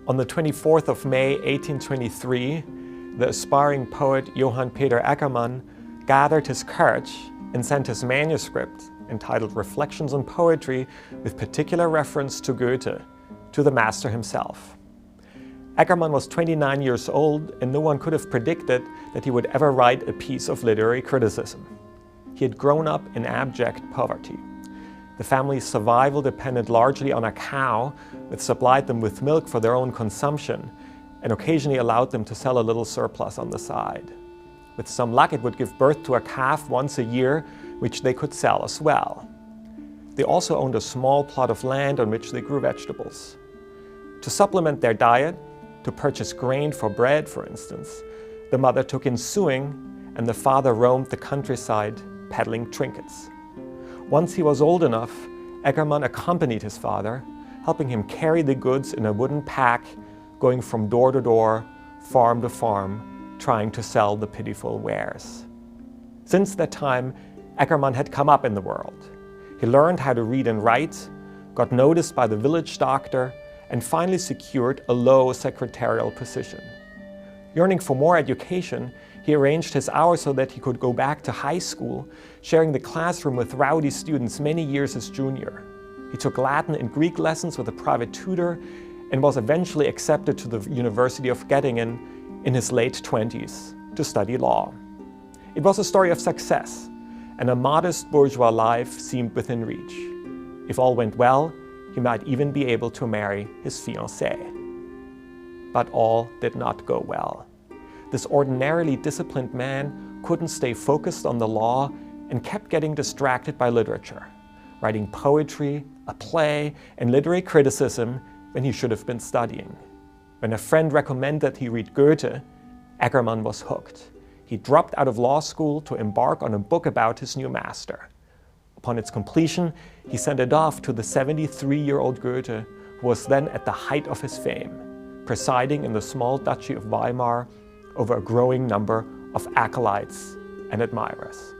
On the 24th of May 1823, the aspiring poet Johann Peter Eckermann gathered his courage and sent his manuscript, entitled Reflections on Poetry, with particular reference to Goethe, to the master himself. Eckermann was 29 years old, and no one could have predicted that he would ever write a piece of literary criticism. He had grown up in abject poverty. The family's survival depended largely on a cow that supplied them with milk for their own consumption and occasionally allowed them to sell a little surplus on the side. With some luck, it would give birth to a calf once a year, which they could sell as well. They also owned a small plot of land on which they grew vegetables. To supplement their diet, to purchase grain for bread, for instance, the mother took in sewing and the father roamed the countryside peddling trinkets. Once he was old enough, Eckermann accompanied his father, helping him carry the goods in a wooden pack, going from door to door, farm to farm, trying to sell the pitiful wares. Since that time, Eckermann had come up in the world. He learned how to read and write, got noticed by the village doctor, and finally secured a low secretarial position. Yearning for more education, he arranged his hours so that he could go back to high school, sharing the classroom with rowdy students many years his junior. He took Latin and Greek lessons with a private tutor and was eventually accepted to the University of Göttingen in his late 20s to study law. It was a story of success, and a modest bourgeois life seemed within reach. If all went well, he might even be able to marry his fiancée. But all did not go well. This ordinarily disciplined man couldn't stay focused on the law and kept getting distracted by literature, writing poetry, a play, and literary criticism when he should have been studying. When a friend recommended he read Goethe, Eckermann was hooked. He dropped out of law school to embark on a book about his new master. Upon its completion, he sent it off to the 73-year-old Goethe, who was then at the height of his fame, presiding in the small duchy of Weimar over a growing number of acolytes and admirers.